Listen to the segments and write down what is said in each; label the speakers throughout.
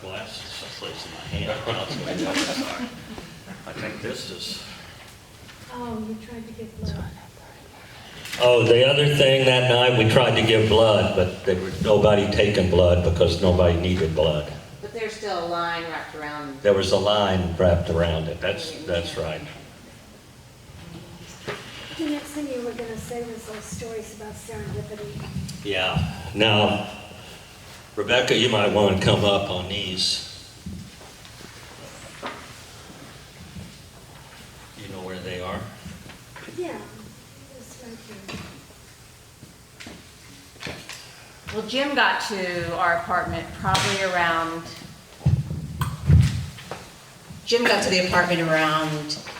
Speaker 1: glasses someplace in my hand. I think this is...
Speaker 2: Oh, you tried to give blood.
Speaker 1: Oh, the other thing that night, we tried to give blood, but there was nobody taking blood because nobody needed blood.
Speaker 3: But there's still a line wrapped around.
Speaker 1: There was a line wrapped around it. That's right.
Speaker 2: The next thing you were going to say was those stories about serendipity.
Speaker 1: Yeah. Now, Rebecca, you might want to come up on these. You know where they are?
Speaker 2: Yeah, it's right here.
Speaker 3: Well, Jim got to our apartment probably around,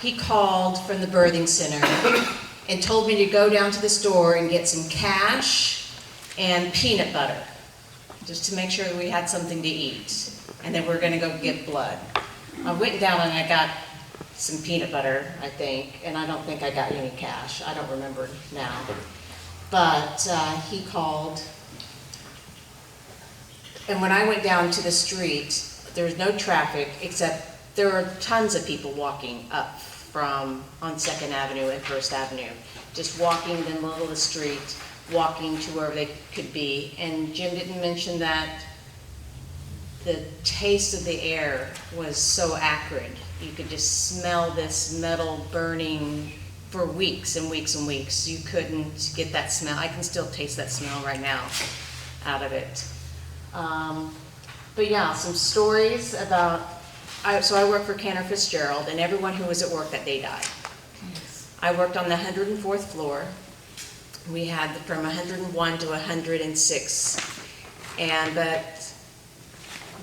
Speaker 3: he called from the birthing center and told me to go down to the store and get some cash and peanut butter, just to make sure that we had something to eat. And then we're gonna go get blood. I went down and I got some peanut butter, I think, and I don't think I got any cash. I don't remember now. But he called. And when I went down to the street, there was no traffic, except there were tons of people walking up from on 2nd Avenue and 1st Avenue, just walking in the middle of the street, walking to wherever they could be. And Jim didn't mention that the taste of the air was so acrid. You could just smell this metal burning for weeks and weeks and weeks. You couldn't get that smell. I can still taste that smell right now out of it. But yeah, some stories about, so I worked for Cantor Fitzgerald, and everyone who was at work that day died. I worked on the 104th floor. We had from 101 to 106. But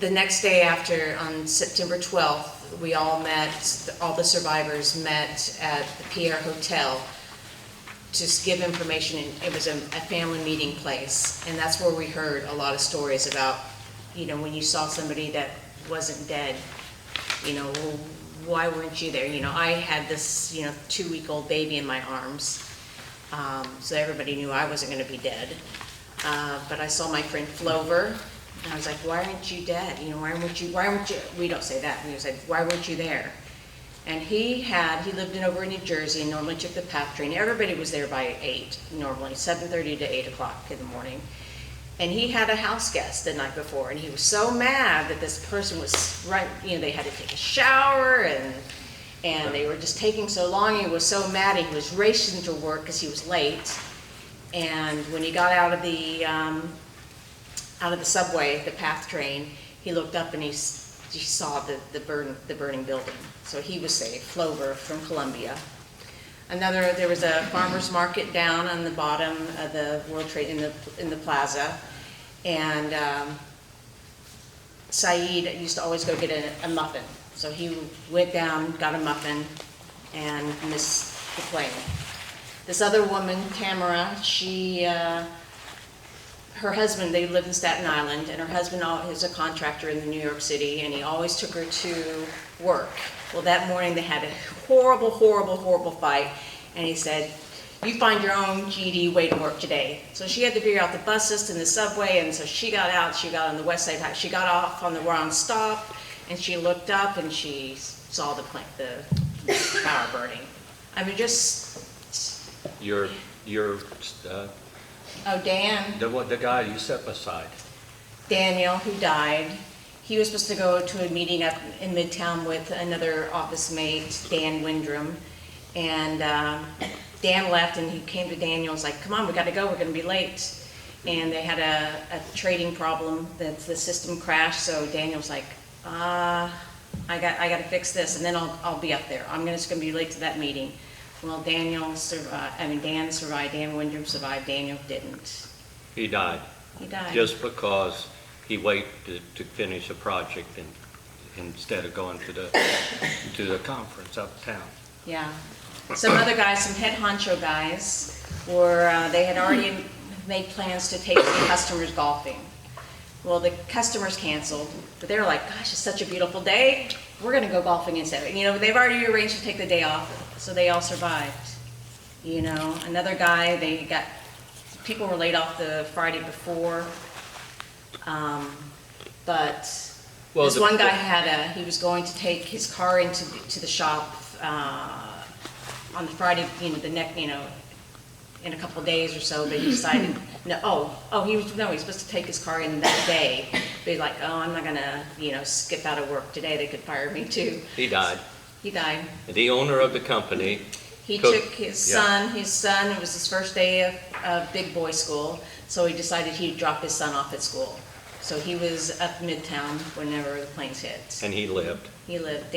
Speaker 3: the next day after, on September 12th, we all met, all the survivors met at the Pierre Hotel to give information. It was a family meeting place, and that's where we heard a lot of stories about, you know, when you saw somebody that wasn't dead, you know, well, why weren't you there? You know, I had this, you know, 2-week-old baby in my arms, so everybody knew I wasn't going to be dead. But I saw my friend Flover, and I was like, why aren't you dead? You know, why weren't you, we don't say that, we said, why weren't you there? And he lived over in New Jersey and normally took the PATH train. Everybody was there by 8, normally, 7:30 to 8 o'clock in the morning. And he had a house guest the night before, and he was so mad that this person was right, you know, they had to take a shower, and they were just taking so long. He was so mad, he was racing to work because he was late. And when he got out of the subway, the PATH train, he looked up and he saw the burning building. So he was safe. Flover from Columbia. There was a farmer's market down on the bottom of the World Trade in the plaza, and Saeed used to always go get a muffin. So he went down, got a muffin, and missed the plane. This other woman, Tamara, her husband, they lived in Staten Island, and her husband is a contractor in New York City, and he always took her to work. Well, that morning they had a horrible, horrible, horrible fight, and he said, you find your own GD way to work today. So she had to figure out the bus system, the subway, and so she got out, she got on the West Side, she got off on the wrong stop, and she looked up and she saw the tower burning. I mean, just... Oh, Dan.
Speaker 1: The guy you set beside.
Speaker 3: Daniel, who died. He was supposed to go to a meeting up in Midtown with another office mate, Dan Windrum. And Dan left, and he came to Daniel and was like, come on, we got to go, we're going to be late. And they had a trading problem, the system crashed, so Daniel was like, I got to fix this, and then I'll be up there. I'm just going to be late to that meeting. Well, Dan survived, Dan Windrum survived, Daniel didn't.
Speaker 1: He died.
Speaker 3: He died.
Speaker 1: Just because he waited to finish a project instead of going to the conference uptown.
Speaker 3: Yeah. Some other guys, some head honcho guys, they had already made plans to take the customers golfing. Well, the customers canceled, but they were like, gosh, it's such a beautiful day. We're going to go golfing instead. You know, they've already arranged to take the day off, so they all survived. You know, another guy, people were laid off the Friday before, but
Speaker 1: Well,
Speaker 3: This
Speaker 1: the-
Speaker 3: one guy he was going to take his car to the shop on the Friday, in a couple of days or so, but he decided, he was supposed to take his car in that day. But he's like, oh, I'm not gonna, skip out of work today, they could fire me too.
Speaker 1: He died.
Speaker 3: He died.
Speaker 1: The owner of the company,
Speaker 3: He
Speaker 1: Cook-
Speaker 3: took his
Speaker 1: yeah.
Speaker 3: son, it was his first day of big boy school, so he decided he'd drop his son off at school. So he was up Midtown whenever the planes hit.
Speaker 1: and he lived.
Speaker 3: He lived,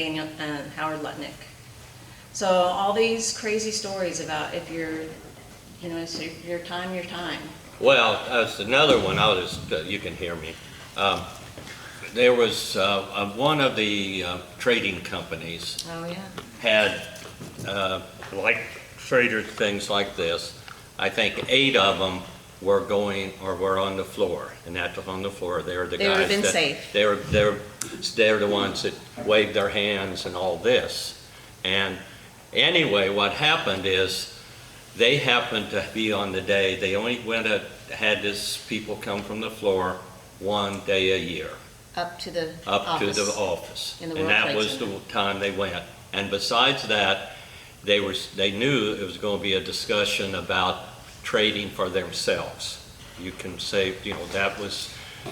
Speaker 3: Howard Lutnick. So all these crazy stories about if you're, it's your time, your time.
Speaker 1: Well, that's another one, you can hear me. There was, one of the trading companies
Speaker 3: Oh, yeah.
Speaker 1: had, like traders, things like this. I think 8 of them were on the floor, and that's on the floor. They're the
Speaker 3: They would
Speaker 1: guys
Speaker 3: have been
Speaker 1: that.
Speaker 3: safe.
Speaker 1: They're the ones that waved their hands and all this. And anyway, what happened is, they happened to be on the day, they only had this people come from the floor one day a year,
Speaker 3: Up to the
Speaker 1: up to the
Speaker 3: office.
Speaker 1: office.
Speaker 3: In the
Speaker 1: And
Speaker 3: World
Speaker 1: that
Speaker 3: Trade
Speaker 1: was the
Speaker 3: Center.
Speaker 1: time they went. And besides that, they knew it was going to be a discussion about trading for themselves. You can say,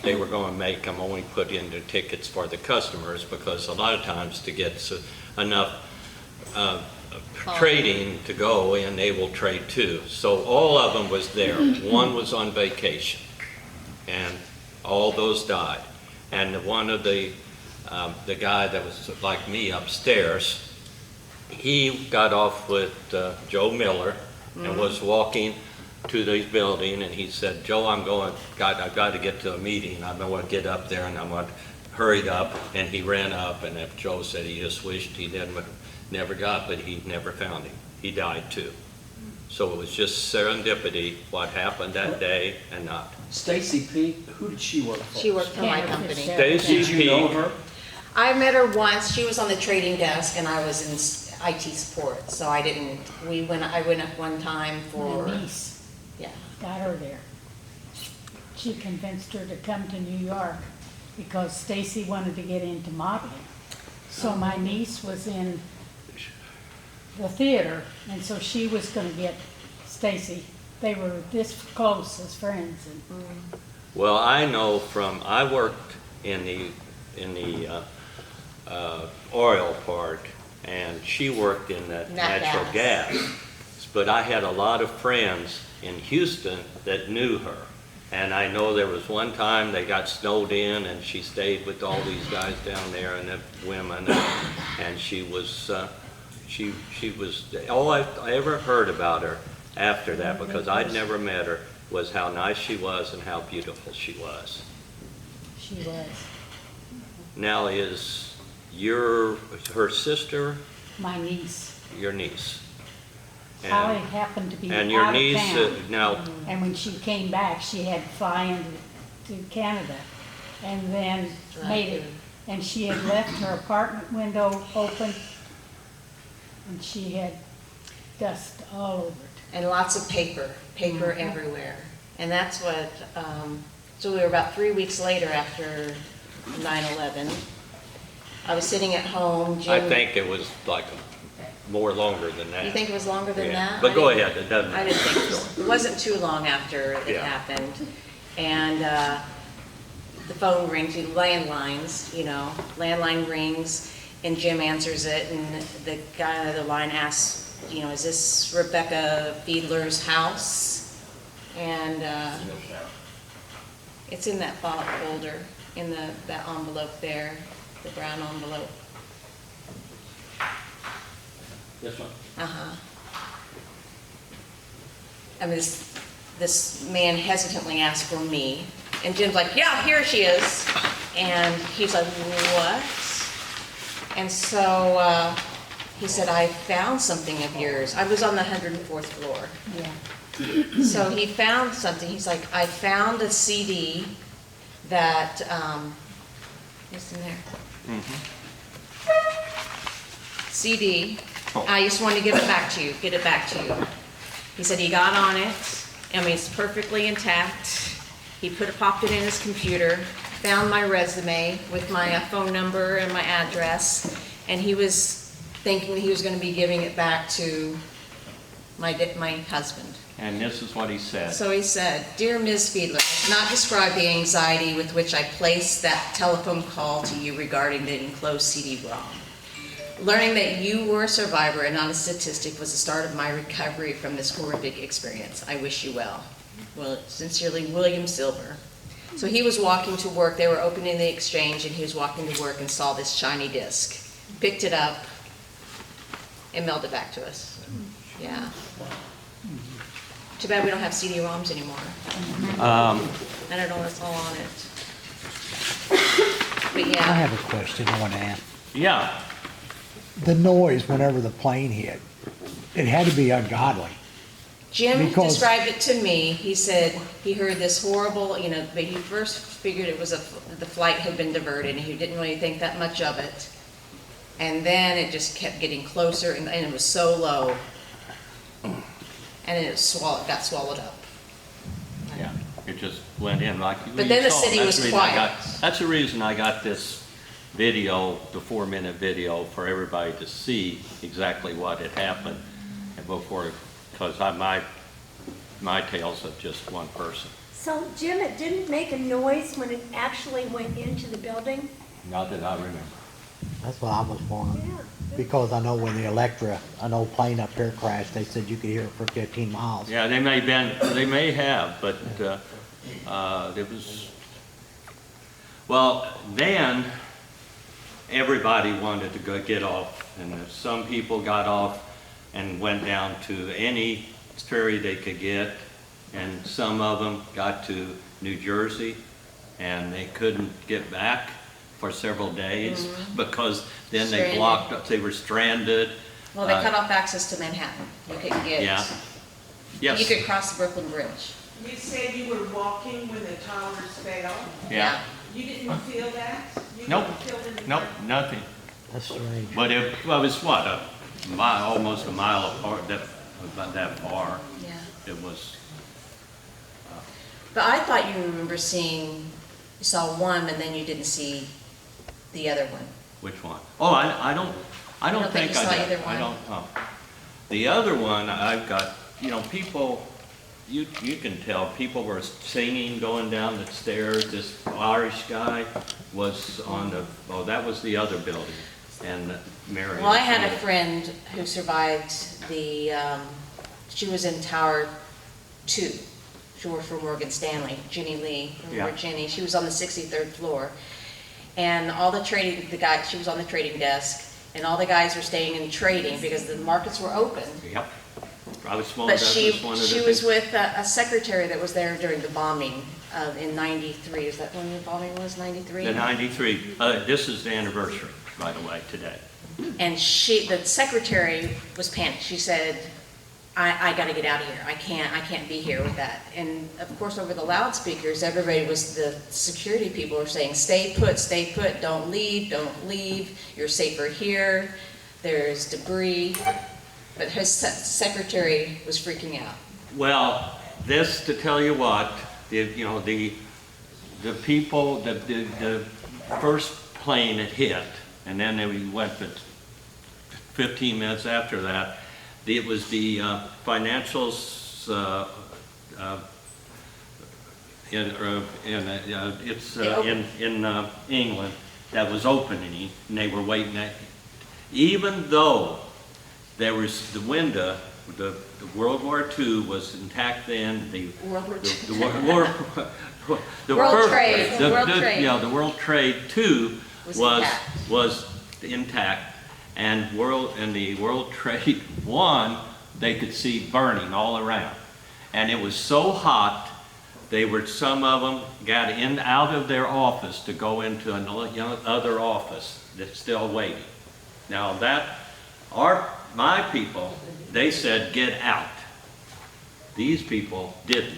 Speaker 1: they were going to make them only put in the tickets for the customers, because a lot of times to get enough trading to go in, they will trade too. So all of them was there. One was on vacation, and all those died. And one of the guy that was like me upstairs, he got off with Joe Miller and was walking to the building, and he said, Joe, I've got to get to a meeting. I'm going to get up there, and I'm going to hurry up. And he ran up, and Joe said he just wished he never got, but he never found him. He died too. So it was just serendipity what happened that day and not.
Speaker 4: Stacy Peak, who did she work for?
Speaker 3: She worked for my
Speaker 2: Canada
Speaker 3: company.
Speaker 2: Fitzgerald.
Speaker 1: Stacy
Speaker 4: Did you know
Speaker 1: Peak.
Speaker 4: her?
Speaker 3: I met her once. She was on the trading desk, and I was in IT support. So I didn't. I went up one time for.
Speaker 2: My niece
Speaker 3: Yeah.
Speaker 2: got her there. She convinced her to come to New York because Stacy wanted to get into modeling. So my niece was in the theater, and so she was going to get Stacy. They were this close as friends. And
Speaker 1: Well, I know I worked in the oil part, and she worked in the
Speaker 3: Nat
Speaker 1: natural gas. But I had a lot of friends in Houston that knew her. And I know there was one time they got snowed in, and she stayed with all these guys down there and the women, and she was all I ever heard about her after that, because I'd never met her, was how nice she was and how beautiful she was.
Speaker 2: she was.
Speaker 1: Now, is her sister
Speaker 2: My niece.
Speaker 1: your niece?
Speaker 2: Holly happened to be
Speaker 1: And your
Speaker 2: out of
Speaker 1: niece,
Speaker 2: town.
Speaker 1: now,
Speaker 2: And when she came back, she had to fly into Canada and then made it. And she had left her apartment window open, and she had dust all over it.
Speaker 3: And lots of paper everywhere. And that's what, so we were about 3 weeks later after 9/11. I was sitting at home, Jim.
Speaker 1: I think it was like more longer than that.
Speaker 3: You think it was longer than
Speaker 1: Yeah.
Speaker 3: that?
Speaker 1: But go
Speaker 3: I didn't-
Speaker 1: ahead, it doesn't.
Speaker 3: I didn't think so. It wasn't too long after it
Speaker 1: Yeah.
Speaker 3: happened. And the phone rings, landlines, landline rings, and Jim answers it, and the guy on the other line asks, is this Rebecca Fiedler's house? And it's in that folder, in that envelope there, the brown envelope.
Speaker 1: This one?
Speaker 3: Uh-huh. I mean, this man hesitantly asked for me, and Jim's like, yeah, here she is. And he's like, what? And so he said, I found something of yours. I was on the 104th floor.
Speaker 2: Yeah.
Speaker 3: So he found something. He's like, I found a CD that, what's in there? CD. I just wanted to get it back to you. He said he got on it. I mean, it's perfectly intact. He popped it in his computer, found my resume with my phone number and my address, and he was thinking he was gonna be giving it back to my husband.
Speaker 1: And this is what he said.
Speaker 3: So he said, "Dear Ms. Fiedler, I cannot describe the anxiety with which I placed that telephone call to you regarding the enclosed CD-ROM. Learning that you were a survivor and not a statistic was the start of my recovery from this horrific experience. I wish you well. Well, sincerely, William Silver." So he was walking to work, they were opening the exchange, and he was walking to work and saw this shiny disc. Picked it up and mailed it back to us. Yeah. Too bad we don't have CD-ROMs anymore. I don't know what's all on it. But
Speaker 5: I
Speaker 3: yeah,
Speaker 5: have a question I want to ask.
Speaker 1: Yeah,
Speaker 5: The noise whenever the plane hit, it had to be ungodly.
Speaker 3: Jim
Speaker 5: because-
Speaker 3: described it to me. He said he heard this horrible, but he first figured it was the flight had been diverted, and he didn't really think that much of it. And then it just kept getting closer, and it was so low. And then it got swallowed up.
Speaker 1: yeah, it just went in like you saw.
Speaker 3: But then the city
Speaker 1: That's
Speaker 3: was
Speaker 1: the reason I
Speaker 3: quiet.
Speaker 1: got- That's the reason I got this video, the 4-minute video, for everybody to see exactly what had happened and before, because my tale's of just one person.
Speaker 6: So Jim, it didn't make a noise when it actually went into the building?
Speaker 1: Not that I remember.
Speaker 5: That's what I was wondering.
Speaker 6: Yeah.
Speaker 5: Because I know when the Electra, an old plane up here crashed, they said you could hear it for 15 miles.
Speaker 1: Yeah, they may have, but it was, well, then everybody wanted to go get off, and some people got off and went down to any ferry they could get, and some of them got to New Jersey, and they couldn't get back for several days because then they
Speaker 3: Stranded.
Speaker 1: blocked, they were stranded.
Speaker 3: Well, they cut off access to Manhattan. You couldn't get,
Speaker 1: Yeah. Yes.
Speaker 3: you could cross the Brooklyn Bridge.
Speaker 7: You said you were walking when the towers fell.
Speaker 1: Yeah.
Speaker 7: You didn't feel that? You
Speaker 1: Nope.
Speaker 7: didn't feel any
Speaker 1: Nope,
Speaker 7: hurt?
Speaker 1: nothing.
Speaker 5: That's strange.
Speaker 1: But it was what, a mile, almost a mile apart, about that far.
Speaker 3: Yeah.
Speaker 1: It was,
Speaker 3: But I thought you remember you saw one, and then you didn't see the other one.
Speaker 1: which one? Oh, I don't
Speaker 3: don't think
Speaker 1: think
Speaker 3: you saw
Speaker 1: I did.
Speaker 3: either one?
Speaker 1: I don't know. The other one, I've got, people, you can tell, people were singing going down the stairs. This Irish guy was that was the other building, and Mary.
Speaker 3: Well, I had a friend who survived she was in Tower 2. She worked for Morgan Stanley, Jenny Lee. Remember
Speaker 1: Yeah.
Speaker 3: Jenny? She was on the 63rd floor. And she was on the trading desk, and all the guys were staying in trading because the markets were open.
Speaker 1: Yep. Probably small
Speaker 3: But
Speaker 1: business, one of the
Speaker 3: she
Speaker 1: big-
Speaker 3: was with a secretary that was there during the bombing in 93. Is that when the bombing was, 93?
Speaker 1: The 93, this is the anniversary, by the way, today.
Speaker 3: And the secretary was panicked. She said, I gotta get out of here. I can't be here with that. And of course, over the loudspeakers, the security people were saying, stay put, don't leave, you're safer here, there's debris. But his secretary was freaking out.
Speaker 1: Well, this, to tell you what, the people, the first plane it hit, and then we went for 15 minutes after that, it was the financials, in England that was opening, and they were waiting even though there was the window, the World War II was intact then,
Speaker 3: World War
Speaker 1: the
Speaker 3: II.
Speaker 1: World
Speaker 3: Trade, World Trade.
Speaker 1: Yeah, the World Trade II
Speaker 3: Was
Speaker 1: was
Speaker 3: intact.
Speaker 1: intact, and the World Trade I, they could see burning all around, and it was so hot. Some of them got out of their office to go into another office that's still waiting. Now my people, they said get out. These people didn't.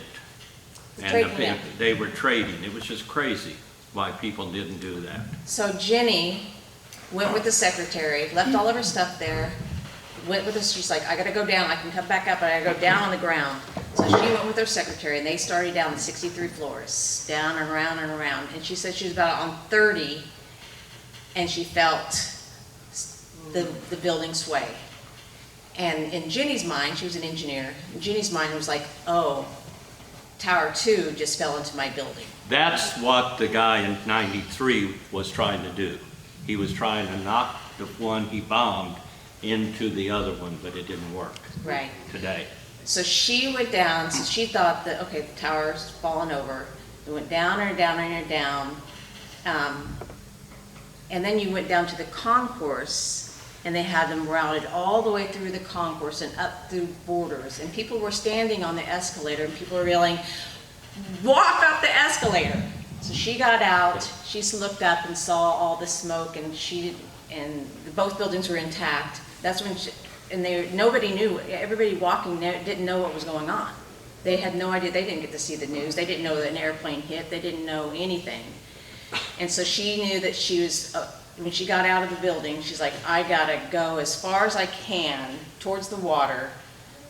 Speaker 1: And
Speaker 3: Trading them.
Speaker 1: they were trading. It was just crazy why people didn't do that.
Speaker 3: So Jenny went with the secretary, left all of her stuff there, went with us. She's like, I gotta go down. I can come back up, but I gotta go down on the ground. So she went with her secretary, and they started down the 63 floors, down and around and around. And she said she was about on 30, and she felt the building sway. And in Jenny's mind, she was an engineer, in Jenny's mind it was like, oh, Tower 2 just fell into my building.
Speaker 1: That's what the guy in 93 was trying to do. He was trying to knock the one he bombed into the other one, but it didn't work
Speaker 3: Right.
Speaker 1: today.
Speaker 3: So she went down, so she thought that, okay, the tower's fallen over. It went down and down and down. And then you went down to the concourse, and they had them routed all the way through the concourse and up through borders. And people were standing on the escalator, and people were yelling, walk up the escalator. So she got out, she looked up and saw all the smoke, and both buildings were intact. That's when nobody knew, everybody walking there didn't know what was going on. They had no idea, they didn't get to see the news, they didn't know that an airplane hit, they didn't know anything. And so she knew that she was, when she got out of the building, she's like, I gotta go as far as I can towards the water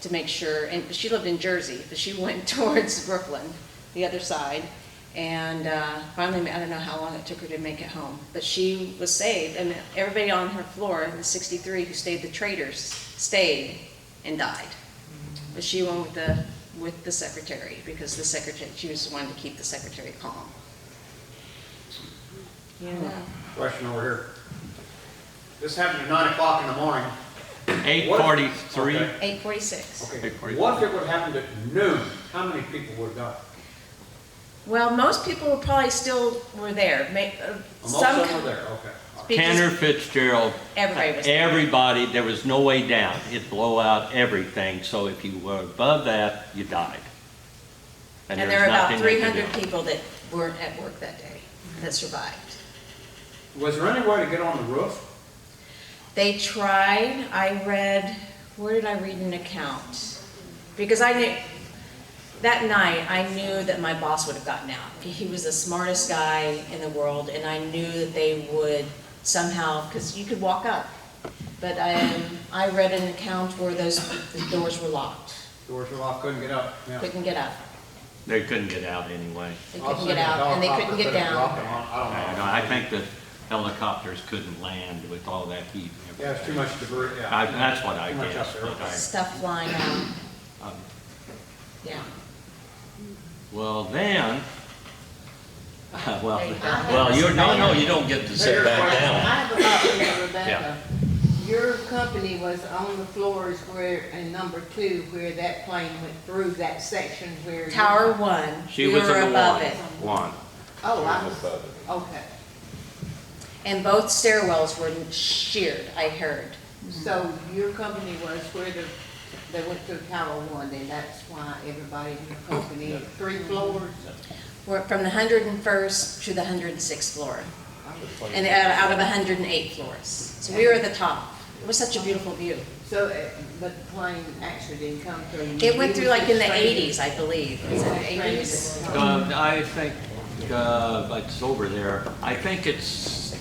Speaker 3: to make sure, and she lived in Jersey, but she went towards Brooklyn, the other side. And finally, I don't know how long it took her to make it home, but she was saved. And everybody on her floor, the 63 who stayed, the traders, stayed and died. But she went with the secretary, because the secretary, she was wanting to keep the secretary calm. Yeah.
Speaker 8: Question over here. This happened at 9 o'clock in the morning.
Speaker 1: 8:43.
Speaker 8: Okay.
Speaker 3: 8:46.
Speaker 8: Okay, what if it would happen at noon? How many people would have died?
Speaker 3: Well, most people probably still were there.
Speaker 8: Most of them were there, okay.
Speaker 3: because
Speaker 1: Tanner Fitzgerald,
Speaker 3: Everybody was there.
Speaker 1: everybody, there was no way down. It'd blow out everything, so if you were above that, you died.
Speaker 3: And
Speaker 1: there
Speaker 3: there
Speaker 1: was
Speaker 3: were about
Speaker 1: nothing they could
Speaker 3: 300
Speaker 1: do.
Speaker 3: people that weren't at work that day that survived.
Speaker 8: Was there any way to get on the roof?
Speaker 3: They tried, where did I read an account? Because I knew, that night, I knew that my boss would have gotten out. He was the smartest guy in the world, and I knew that they would somehow, because you could walk up. But I read an account where the doors were locked,
Speaker 8: Doors were locked, couldn't get up. Yeah.
Speaker 3: couldn't get up.
Speaker 1: They couldn't get out anyway.
Speaker 3: They
Speaker 8: I was
Speaker 3: couldn't get
Speaker 8: thinking
Speaker 3: out, and they
Speaker 8: helicopter
Speaker 3: couldn't get
Speaker 8: could have dropped
Speaker 3: down.
Speaker 8: them on- I don't know.
Speaker 1: I think the helicopters couldn't land with all that heat. and
Speaker 8: Yeah, it's too much debris, yeah.
Speaker 1: That's what I
Speaker 8: Too much
Speaker 1: guess.
Speaker 8: up there,
Speaker 1: but
Speaker 8: okay.
Speaker 3: Stuff flying out,
Speaker 1: um,
Speaker 3: yeah.
Speaker 1: Well, then, well,
Speaker 3: There you go.
Speaker 1: well, no, you don't get to sit back
Speaker 9: I
Speaker 1: down.
Speaker 9: have a question, Rebecca.
Speaker 1: Yeah.
Speaker 9: Your company was on the floors where, in number 2, where that plane went through that section where.
Speaker 3: Tower 1,
Speaker 1: She
Speaker 3: we
Speaker 1: was
Speaker 3: were
Speaker 1: in the
Speaker 3: above
Speaker 1: one.
Speaker 3: it.
Speaker 1: One.
Speaker 9: Oh, I was, okay.
Speaker 3: And both stairwells were sheared, I heard.
Speaker 9: So your company was where they went through Tower 1, and that's why everybody in your company, 3 floors?
Speaker 3: We're from the 101st to the 106th floor, and out of 108 floors. So we were at the top. It was such a beautiful view.
Speaker 9: So, but the plane actually didn't come through.
Speaker 3: It went through like in the
Speaker 9: Stranded.
Speaker 3: 80s, I believe. Was it the 80s?
Speaker 1: I think it's over there. I think it's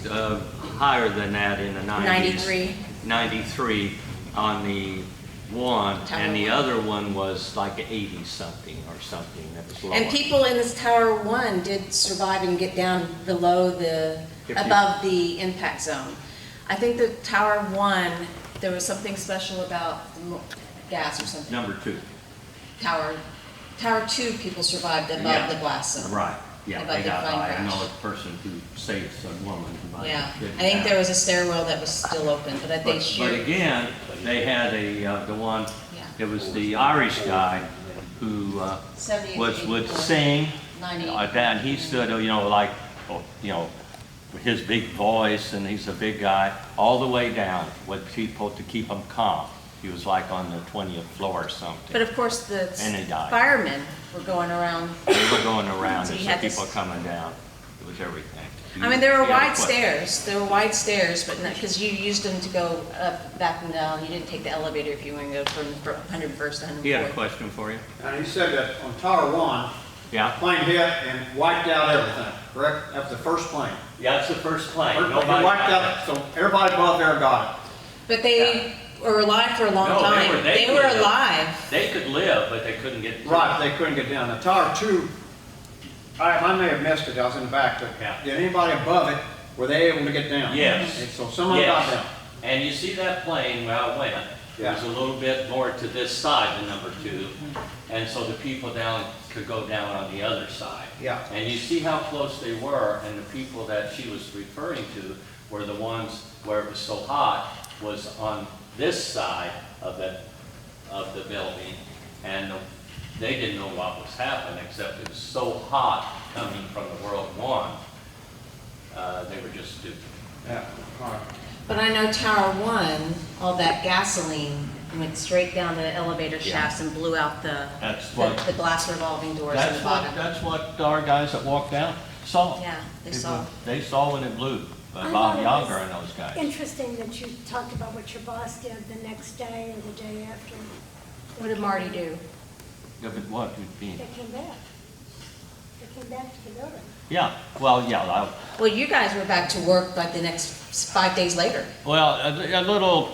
Speaker 1: higher than that in the 90s.
Speaker 3: 93.
Speaker 1: 93 on the one,
Speaker 3: Tower
Speaker 1: and the
Speaker 3: one.
Speaker 1: other one was like 80-something or something. That was lower.
Speaker 3: And people in this Tower 1 did survive and get down below above the impact zone. I think the Tower 1, there was something special about the gas or something.
Speaker 1: Number 2.
Speaker 3: Tower 2, people survived above
Speaker 1: Yeah.
Speaker 3: the blast zone.
Speaker 1: Right, yeah,
Speaker 3: Above
Speaker 1: they
Speaker 3: the
Speaker 1: got
Speaker 3: plane
Speaker 1: by. I
Speaker 3: crash.
Speaker 1: know a person who saved a woman who might
Speaker 3: Yeah,
Speaker 1: have been
Speaker 3: I think
Speaker 1: down.
Speaker 3: there was a stairwell that was still open, but I think
Speaker 1: But again, they had the one,
Speaker 3: Yeah.
Speaker 1: it was the Irish guy who
Speaker 3: 78
Speaker 1: would
Speaker 3: 84,
Speaker 1: sing,
Speaker 3: 90.
Speaker 1: and he stood, like, with his big voice, and he's a big guy, all the way down with people to keep him calm. He was like on the 20th floor or something.
Speaker 3: But of course, the
Speaker 1: And he died.
Speaker 3: firemen were going around.
Speaker 1: They were going around,
Speaker 3: So
Speaker 1: there's
Speaker 3: you had
Speaker 1: people
Speaker 3: this-
Speaker 1: coming down, it was everything.
Speaker 3: I mean, there were
Speaker 1: He had a
Speaker 3: wide
Speaker 1: question.
Speaker 3: stairs. There were wide stairs, but not, because you used them to go up, back and down. You didn't take the elevator if you wanted to go from 101st to 104th.
Speaker 1: He had a question for you?
Speaker 8: And he said that on Tower 1,
Speaker 1: Yeah?
Speaker 8: plane hit and wiped out everything, correct? That was the first plane.
Speaker 1: Yeah, it's the first plane.
Speaker 8: He wiped out, so everybody above there got
Speaker 3: But they, were alive for a long
Speaker 1: No,
Speaker 3: time. They were
Speaker 1: live.
Speaker 3: alive.
Speaker 1: They could live, but they couldn't get.
Speaker 8: Right, they couldn't get down. The tower two, I may have missed it, I was in the back, but
Speaker 1: Yeah.
Speaker 8: did anybody above it, were they able to get down?
Speaker 1: Yes.
Speaker 8: And so someone got
Speaker 1: Yes.
Speaker 8: down.
Speaker 1: And you see that plane, well, it went, it was a little bit more to this side than number 2, and so the people down could go down on the other side.
Speaker 8: Yeah.
Speaker 1: And you see how close they were, and the people that she was referring to were the ones where it was so hot, was on this side of the building, and they didn't know what was happening, except it was so hot coming from the World One, they were just stupid.
Speaker 8: Yeah, all right.
Speaker 3: But I know Tower One, all that gasoline went straight down the elevator shafts and blew out
Speaker 1: That's
Speaker 3: the glass revolving doors in the bottom.
Speaker 1: That's what our guys that walked out saw.
Speaker 3: Yeah, they saw.
Speaker 1: They saw when it blew,
Speaker 6: I
Speaker 1: Bob
Speaker 6: thought it
Speaker 1: Younger
Speaker 6: was
Speaker 1: and those guys.
Speaker 6: Interesting that you talked about what your boss did the next day or the day after.
Speaker 3: What did Marty do?
Speaker 1: Yeah, but what, you mean?
Speaker 6: They came back. They came back to the building.
Speaker 1: Yeah, well, yeah,
Speaker 3: Well, you guys were back to work like the next 5 days later.
Speaker 1: well, a little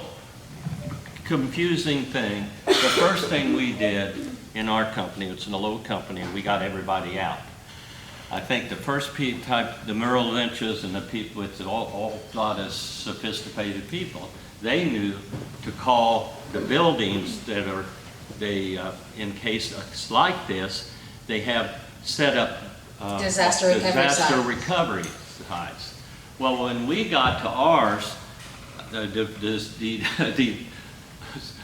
Speaker 1: confusing thing. The first thing we did in our company, it's an old company, we got everybody out. I think the first type, the Merrill Lynch's and the people with all not as sophisticated people, they knew to call the buildings that are, in case like this, they have set up
Speaker 3: Disaster recovery
Speaker 1: disaster
Speaker 3: site.
Speaker 1: recovery sites. Well, when we got to ours, the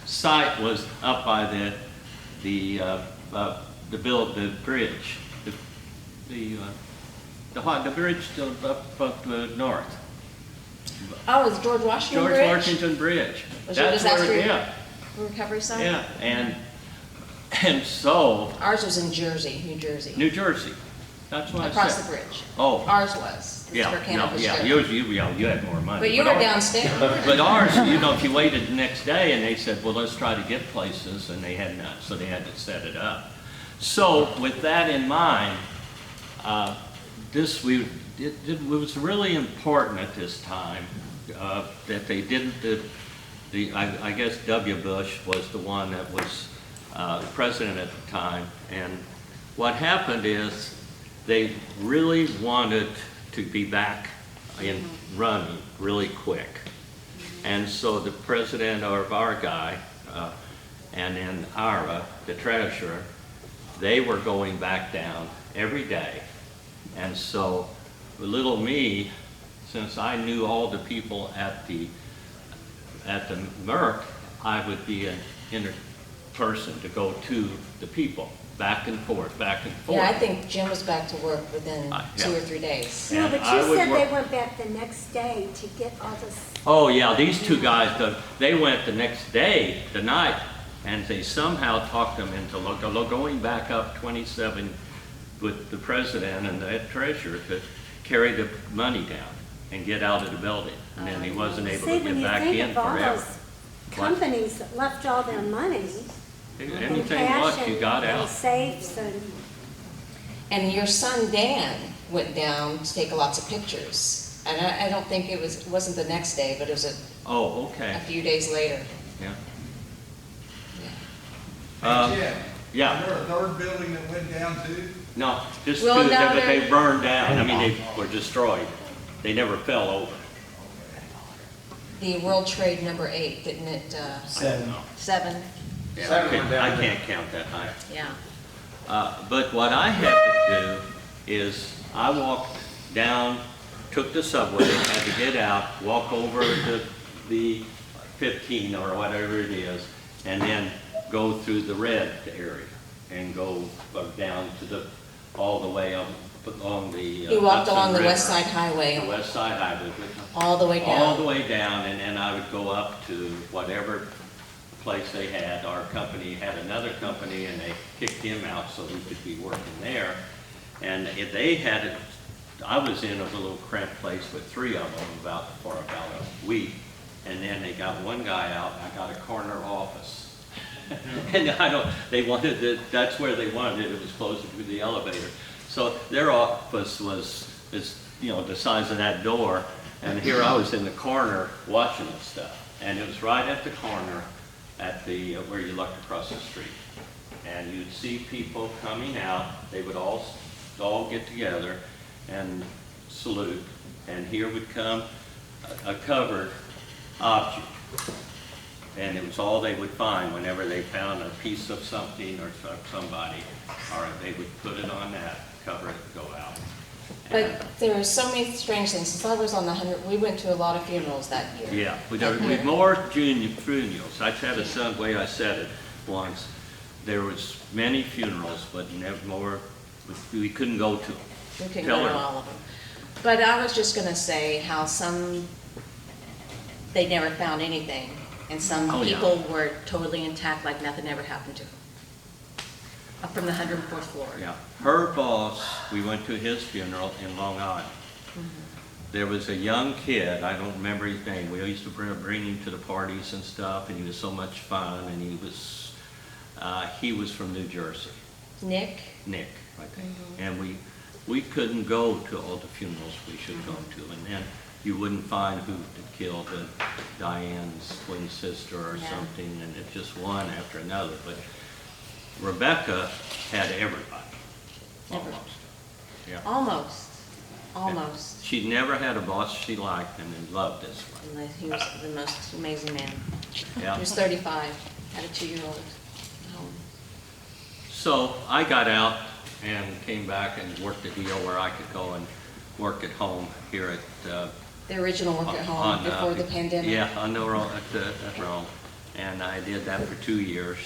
Speaker 1: site was up by the bridge, the bridge up north.
Speaker 3: Oh, it's George Washington
Speaker 1: George
Speaker 3: Bridge?
Speaker 1: Washington Bridge.
Speaker 3: Was your
Speaker 1: That's where,
Speaker 3: disaster
Speaker 1: yeah,
Speaker 3: recovery site?
Speaker 1: yeah, and so,
Speaker 3: Ours was in Jersey, New Jersey,
Speaker 1: New Jersey, that's what I said.
Speaker 3: across the bridge.
Speaker 1: Oh,
Speaker 3: Ours was. This is
Speaker 1: yeah,
Speaker 3: where Canada was
Speaker 1: yeah,
Speaker 3: there.
Speaker 1: you had more money.
Speaker 3: But you were
Speaker 1: ours-
Speaker 3: downstairs.
Speaker 1: But ours, if you waited the next day and they said, well, let's try to get places, and they had not, so they had to set it up. So with that in mind, it was really important at this time that they didn't, I guess W. Bush was the one that was president at the time, and what happened is they really wanted to be back in running really quick. And so the president of our guy, and then Ira, the treasurer, they were going back down every day. And so little me, since I knew all the people at the Merck, I would be an inner person to go to the people, back and forth, back and forth.
Speaker 3: Yeah, I think Jim was back to work within
Speaker 1: Yeah.
Speaker 3: 2 or 3 days.
Speaker 6: No,
Speaker 1: And
Speaker 6: but
Speaker 1: I
Speaker 6: you
Speaker 1: would
Speaker 6: said
Speaker 1: work-
Speaker 6: they went back the next day to get all this.
Speaker 1: Oh, yeah, these two guys, they went the next day, the night, and they somehow talked them into going back up 27 with the president and the treasurer to carry the money down and get out of the building. And then he wasn't able
Speaker 6: See,
Speaker 1: to
Speaker 6: when
Speaker 1: get
Speaker 6: you
Speaker 1: back
Speaker 6: think
Speaker 1: in
Speaker 6: of all
Speaker 1: forever.
Speaker 6: those companies that left all their money in
Speaker 1: Anything
Speaker 6: cash
Speaker 1: what, you got
Speaker 6: and
Speaker 1: out.
Speaker 6: safes and.
Speaker 3: And your son Dan went down to take lots of pictures. And I don't think it wasn't the next day, but it was
Speaker 1: Oh,
Speaker 3: a
Speaker 1: okay,
Speaker 3: few days later.
Speaker 1: yeah.
Speaker 10: Jim,
Speaker 1: Yeah,
Speaker 10: is there a third building that went down too?
Speaker 1: no, just two,
Speaker 3: Well, no,
Speaker 1: but
Speaker 3: they're-
Speaker 1: they burned down. I mean, they were destroyed. They never fell over.
Speaker 3: The World Trade number 8, didn't it?
Speaker 1: I don't know.
Speaker 3: 7,
Speaker 1: Yeah,
Speaker 8: Seven went down
Speaker 1: I
Speaker 8: there.
Speaker 1: can't count that high.
Speaker 3: yeah.
Speaker 1: But what I had to do is I walked down, took the subway, had to get out, walk over to the 15 or whatever it is, and then go through the red area and go down to all the way along the.
Speaker 3: He walked
Speaker 1: Hudson
Speaker 3: along the
Speaker 1: River.
Speaker 3: West Side Highway,
Speaker 1: The West Side Highway.
Speaker 3: all the way
Speaker 1: All the
Speaker 3: down.
Speaker 1: way down, and then I would go up to whatever place they had. Our company had another company, and they kicked him out so we could be working there. And if they had it, I was in a little cramped place with 3 of them for about a week. And then they got one guy out, and I got a corner office. And that's where they wanted it. It was closer to the elevator. So their office was the size of that door. And here I was in the corner watching the stuff. And it was right at the corner at the, where you looked across the street. And you'd see people coming out, they would all get together and salute. And here would come a covered object. And it was all they would find whenever they found a piece of something or somebody, or they would put it on that, cover it, go out.
Speaker 3: But there are so many strange things. Since I was on the 100, we went to a lot of funerals that year.
Speaker 1: Yeah, with more junior funerals. I had a son, way I said it once, there was many funerals, but never more, we couldn't go to them.
Speaker 3: We couldn't go to all of them. But I was just gonna say how some, they never found anything, and some
Speaker 1: Oh, yeah.
Speaker 3: people were totally intact, like nothing ever happened to them. Up from the 104th floor.
Speaker 1: Yeah, her boss, we went to his funeral in Long Island. There was a young kid, I don't remember his name, we used to bring him to the parties and stuff, and he was so much fun, and he was from New Jersey.
Speaker 3: Nick?
Speaker 1: Nick, I think. And we couldn't go to all the funerals we should go to, and then you wouldn't find who had killed Diane's twin sister or
Speaker 3: Yeah.
Speaker 1: something, and it just one after another. But Rebecca had everybody, almost. Yeah.
Speaker 3: Almost.
Speaker 1: She never had a boss she liked and loved this one.
Speaker 3: And he was the most amazing man.
Speaker 1: Yeah.
Speaker 3: He was 35, had a 2-year-old at home.
Speaker 1: So I got out and came back and worked a deal where I could go and work at home here at
Speaker 3: The original work at home before the pandemic.
Speaker 1: Yeah, on the road, at Rome. And I did that for 2 years,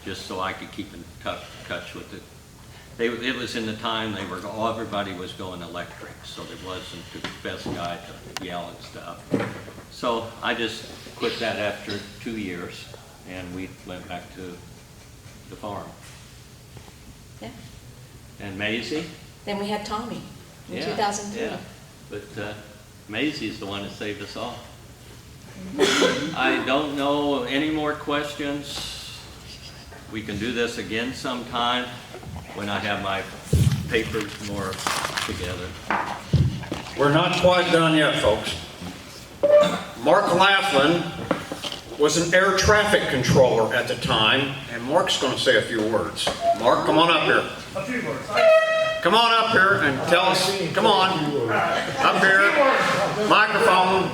Speaker 1: just so I could keep in touch with it. It was in the time everybody was going electric, so there wasn't the best guy to yell and stuff. So I just quit that after 2 years, and we went back to the farm.
Speaker 3: Yeah.
Speaker 1: And Maisie?
Speaker 3: Then we had Tommy in
Speaker 1: Yeah,
Speaker 3: 2002.
Speaker 1: Yeah, but Maisie's the one that saved us all. I don't know any more questions. We can do this again sometime when I have my papers more together.
Speaker 8: We're not quite done yet, folks. Mark Laughlin was an air traffic controller at the time, and Mark's going to say a few words. Mark, come on up here.
Speaker 10: A few words.
Speaker 8: Come on up here and tell us, come on, up here, microphone.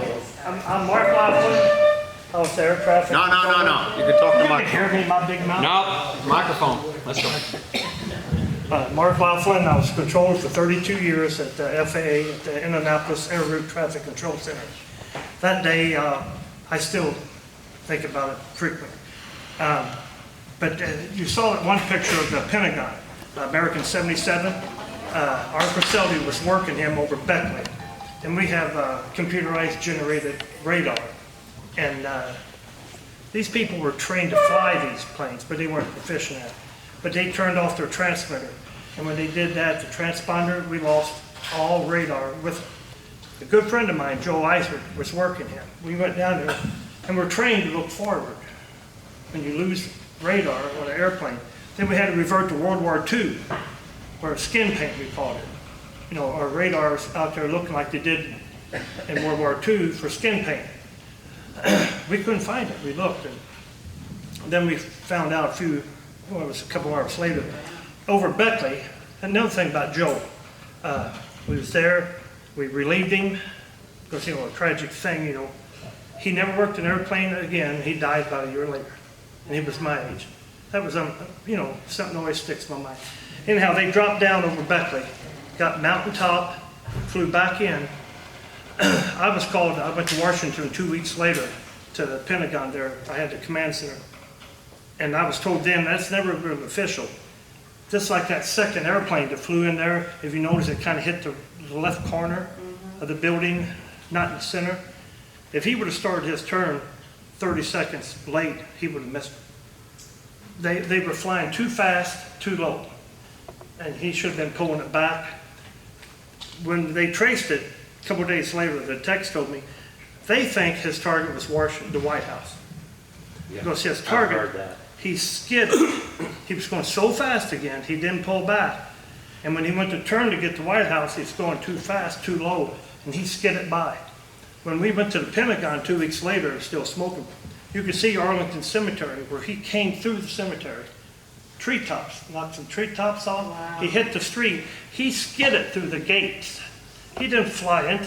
Speaker 11: I'm Mark Laughlin. I was air traffic.
Speaker 8: No. You can talk to
Speaker 11: You
Speaker 8: Mike.
Speaker 11: can hear me, my big mouth.
Speaker 8: No, microphone. Let's go.
Speaker 11: Mark Laughlin, I was controller for 32 years at the FAA at the Indianapolis Air Route Traffic Control Center. That day, I still think about it frequently. But you saw that one picture of the Pentagon, American 77. Our facility was working him over Beckley. And we have computerized generated radar. And these people were trained to fly these planes, but they weren't proficient at it. But they turned off their transmitter. And when they did that, the transponder, we lost all radar with it. A good friend of mine, Joe Eisert, was working him. We went down there and we're trained to look forward. When you lose radar on an airplane, then we had to revert to World War II, or skin paint, we called it. You know, our radars out there looking like they did in World War II for skin paint. We couldn't find it. We looked, and then we found out it was a couple hours later, over Beckley. Another thing about Joe, we was there, we relieved him, because, you know, a tragic thing, you know. He never worked an airplane again. He died about a year later, and he was my age. That was, you know, something that always sticks in my mind. Anyhow, they dropped down over Beckley, got mountaintop, flew back in. I went to Washington 2 weeks later to the Pentagon there. I had the command center. And I was told then that's never been official. Just like that second airplane that flew in there, if you notice, it kind of hit the left corner of the building, not in the center. If he would have started his turn 30 seconds late, he would have missed it. They were flying too fast, too low. And he should have been pulling it back. When they traced it, a couple of days later, the text told me, they think his target was Washington, the White House. Because his target, he skidded. He was going so fast again, he didn't pull back. And when he went to turn to get to the White House, he was going too fast, too low, and he skidded by. When we went to the Pentagon 2 weeks later, it was still smoking. You could see Arlington Cemetery where he came through the cemetery. Treetops, knocked some treetops off. He hit the street. He skidded through the gates. He didn't fly into